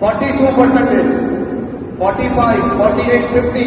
42%, 45, 48, 50,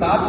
7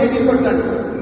80%,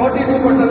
42%,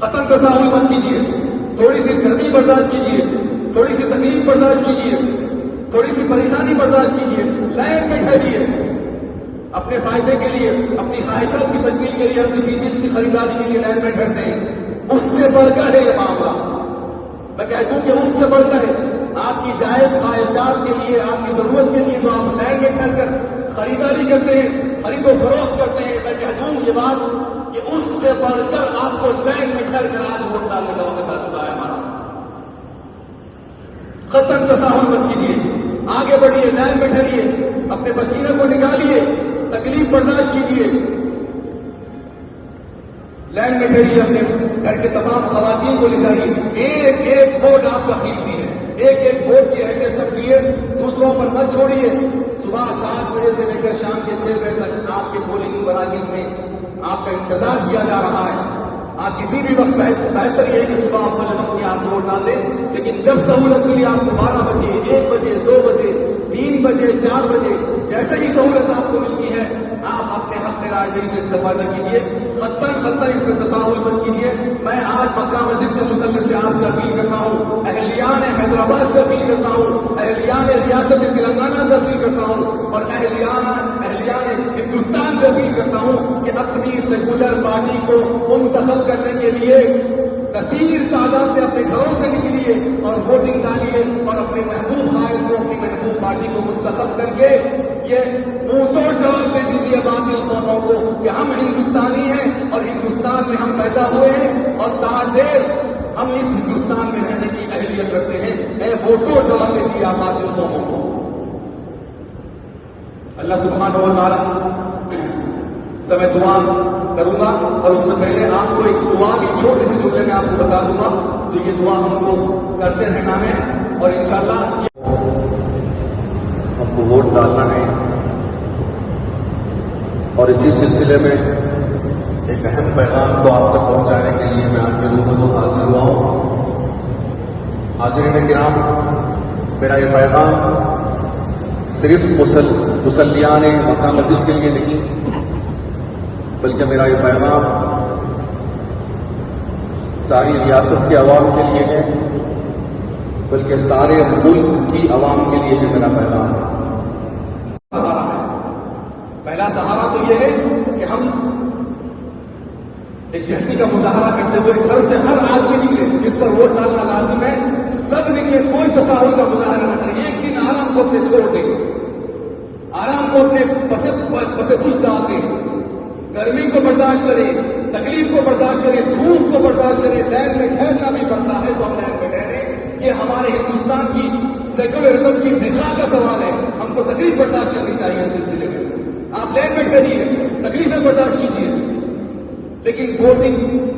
قطعاً تساہل مت کیجیے، تھوڑی سی گرمی برداشت کیجیے، تھوڑی سی تکلیف برداشت کیجیے، تھوڑی سی پریشانی برداشت کیجیے، لائن میں ٹھہریے۔ اپنے فائدے کے لیے، اپنی خواہشات کی تکمیل کے لیے ہم کسی چیز کی خریداری کے لیے لائن میں ٹھہرتے ہیں، اس سے بڑھ کر ہے یہ معاملہ۔ میں کہتا ہوں کہ اس سے بڑھ کر ہے، آپ کی جائز خواہشات کے لیے، آپ کی ضرورت کے لیے جو آپ لائن میں ٹھہر کر خریداری کرتے ہیں، خرید و فروخت کرتے ہیں، میں کہتا ہوں یہ بات کہ اس سے بڑھ کر آپ کو لائن میں ٹھہر کر آج ووٹ ڈالنے کا وقت آ چکا ہے ہمارا۔ ختم تساہل مت کیجیے، آگے بڑھیے، لائن میں ٹھہریے، اپنے پسینے کو نکالیے، تکلیف برداشت کیجیے، لائن میں ٹھہریے، اپنے گھر کے تمام خواتین کو لے جائیے۔ ایک ایک ووٹ آپ کا قیمتی ہے، ایک ایک ووٹ کی اہمیت سمجھیے، دوسروں پر مت چھوڑیے۔ صبح 7 بجے سے لے کر شام کے 6 بجے تک آپ کے پولنگ مراکز میں آپ کا انتظار کیا جا رہا ہے۔ آپ کسی بھی وقت بہتر یہ ہے کہ صبح اول وقت میں آپ ووٹ ڈال دیں، لیکن جب سہولت ملی آپ کو 12 بجے، 1 بجے، 2 بجے، 3 بجے، 4 بجے، جیسے ہی سہولت آپ کو ملتی ہے آپ اپنے حق رائے دہی سے استفادہ کیجیے۔ خطر اس میں تساہل مت کیجیے۔ میں آج مکہ مسجد کے مصلی سے آپ سے اپیل کرتا ہوں، اہلیان حیدرآباد سے اپیل کرتا ہوں، اہلیان ریاست تلنگانہ سے اپیل کرتا ہوں، اور اہلیان ہندوستان سے اپیل کرتا ہوں کہ اپنی سیکولر پارٹی کو منتخب کرنے کے لیے کثیر تعداد میں اپنے گھروں سے نکلیے اور ووٹنگ ڈالیے، اور اپنے محبوب قائد کو، اپنی محبوب پارٹی کو منتخب کر کے یہ منہ توڑ جواب دے دیجیے باطل قوموں کو کہ ہم ہندوستانی ہیں اور ہندوستان میں ہم پیدا ہوئے ہیں اور تادیر ہم اس ہندوستان میں رہنے کی اہلیت رکھتے ہیں۔ اے منہ توڑ جواب دے دیجیے آپ باطل قوموں کو۔ اللہ سبحانہ و تعالی سے میں دعا کروں گا، اور اس سے پہلے آپ کو ایک دعا بھی چھوٹے سے جملے میں آپ کو بتا دوں گا جو یہ دعا ہم کو کرتے رہنا ہے، اور انشاءاللہ ہم کو ووٹ ڈالنا ہے۔ اور اسی سلسلے میں ایک اہم پیغام کو آپ تک پہنچانے کے لیے میں آپ کے روبرو حاضر ہوا ہوں۔ حاضرین کرام، میرا یہ پیغام صرف مسلیان مکہ مسجد کے لیے نہیں، بلکہ میرا یہ پیغام ساری ریاست کے عوام کے لیے ہے، بلکہ سارے ملک کی عوام کے لیے بھی میرا پیغام ہے۔ پہلا سہارا تو یہ ہے کہ ہم ایک جہدی کا مظاہرہ کرتے ہوئے گھر سے ہر آدمی نکلے، جس پر ووٹ ڈالنا لازم ہے، سب نکلے، کوئی تساہل کا مظاہرہ نہ کریں۔ ایک دن آرام کو اپنے چھوڑ دیں، آرام کو اپنے پسے پش ڈال دیں، گرمی کو برداشت کریں، تکلیف کو برداشت کریں، دھوپ کو برداشت کریں، لائن میں ٹھہرنا بھی پڑتا ہے تو ہم لائن میں ٹھہریں۔ یہ ہمارے ہندوستان کی سیکولرزم کی بقا کا سوال ہے، ہم کو تکلیف برداشت کرنی چاہیے اس سلسلے میں۔ آپ لائن میں ٹھہریے، تکلیفیں برداشت کیجیے، لیکن ووٹنگ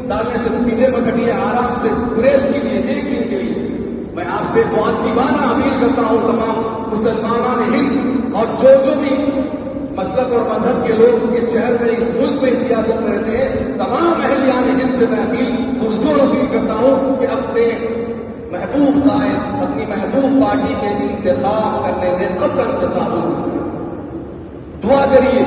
ڈالنے سے پیچھے مت ہٹیے، آرام سے گریز کیجیے ایک دن کے لیے۔ میں آپ سے مؤدبانہ اپیل کرتا ہوں تمام مسلمانان ہند اور جو بھی مسلک اور مذہب کے لوگ اس شہر میں، اس ملک میں، اس ریاست میں رہتے ہیں، تمام اہلیان ہند سے میں پرزور اپیل کرتا ہوں کہ اپنے محبوب قائد، اپنی محبوب پارٹی کے انتخاب کرنے میں قطعاً تساہل۔ دعا کریے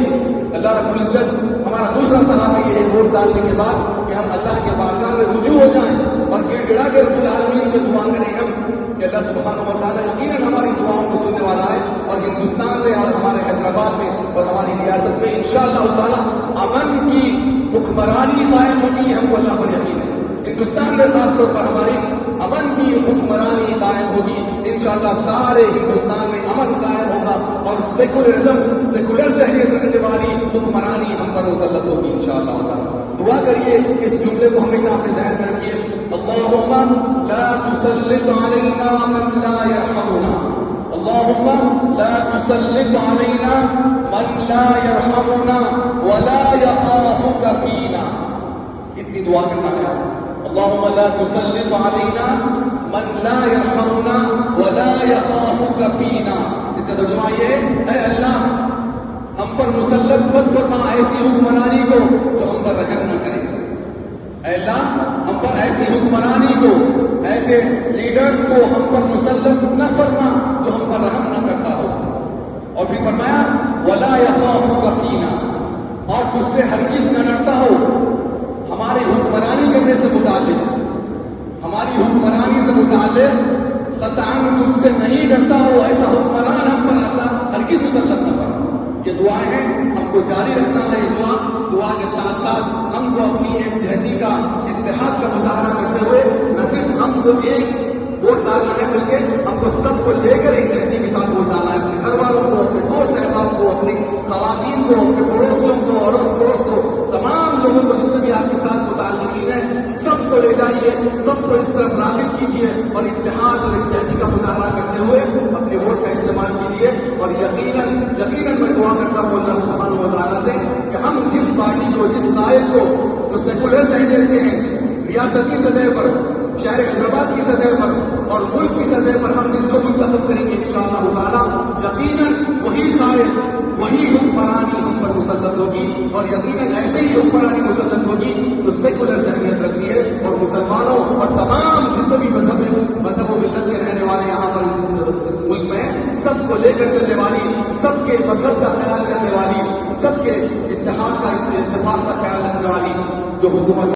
اللہ رب العزت ہمارا دوسرا سہارا یہ ہے ووٹ ڈالنے کے بعد کہ ہم اللہ کے بارگاہ میں رجوع ہو جائیں اور گڑ گڑا کے رب العالمین سے دعا کریں ہم کہ اللہ سبحانہ و تعالیٰ یقیناً ہماری دعاؤں کو سننے والا ہے، اور ہندوستان میں اور ہمارے حیدرآباد میں اور ہماری ریاست میں انشاءاللہ تعالیٰ امن کی حکمرانی قائم ہوگی، ہم کو اللہ پر یقین ہے۔ ہندوستان میں خاص طور پر ہماری امن کی حکمرانی قائم ہوگی، انشاءاللہ سارے ہندوستان میں امن قائم ہوگا، اور سیکولر ذہنیت رکھنے والی حکمرانی ہم پر مسلط ہوگی انشاءاللہ تعالیٰ۔ دعا کریے، اس جملے کو ہمیشہ اپنے ذہن میں رکھیے، اللہم لا تسلط علینا من لا یرحمنا، اللہم لا تسلط علینا من لا یرحمنا ولا یخافک فینا۔ اتنی دعا کرنا ہے، اللہم لا تسلط علینا من لا یرحمنا ولا یخافک فینا۔ اس کا ترجمہ یہ ہے، اے اللہ ہم پر مسلط مت فرما ایسی حکمرانی کو جو ہم پر رحم نہ کرے، اے اللہ ہم پر ایسی حکمرانی کو، ایسے لیڈرز کو ہم پر مسلط نہ فرما جو ہم پر رحم نہ کرتا ہو۔ اور پھر فرمایا ولا یخافک فینا، اور تجھ سے ہرگز نہ ڈرتا ہو ہمارے حکمرانی کرنے سے متعلق۔ بالغ قطعاً تجھ سے نہیں ڈرتا ہو ایسا حکمران ہم پر اللہ ہرگز مسلط نہ فرما. یہ دعائیں ہیں، ہم کو جاری رکھنا ہے. یہ دعا کے ساتھ ساتھ ہم کو اپنی ایک جہتی کا اتحاد کا مظاہرہ کرتے ہوئے نہ صرف ہم کو ایک ووٹ ڈالنا ہے بلکہ ہم کو سب کو لے کر ایک جہتی کے ساتھ ووٹ ڈالنا ہے. اپنے گھر والوں کو، اپنے دوست احباب کو، اپنی خواتین کو، اپنے پڑوسیوں کو، اڑوس پڑوس کو، تمام لوگوں کو جتنے بھی آپ کے ساتھ متعلقین ہیں سب کو لے جائیے، سب کو اس طرف راغب کیجیے اور اتحاد اور ایک جہتی کا مظاہرہ کرتے ہوئے اپنے ووٹ کا استعمال کیجیے. اور یقیناً میں دعا کرتا ہوں اللہ سبحانہ و تعالیٰ سے کہ ہم جس پارٹی کو، جس قائد کو جو سیکولر ذہنیت کے ہیں، ریاستی سطح پر، شہر حیدرآباد کی سطح پر اور ملک کی سطح پر ہم جس کو منتخب کریں گے انشاءاللہ تعالیٰ یقیناً وہی قائد، وہی حکمرانی ہم پر مسلط ہوگی. اور یقیناً ایسے ہی حکمرانی مسلط ہوگی تو سیکولر ذہنیت رکھتی ہے اور مسلمانوں اور تمام جتنے بھی مذہب و ملت کے رہنے والے یہاں پر اس ملک میں سب کو لے کر چلنے والی، سب کے مذہب کا خیال کرنے والی، سب کے اتحاد کا، اتفاق کا خیال رکھنے والی جو حکومت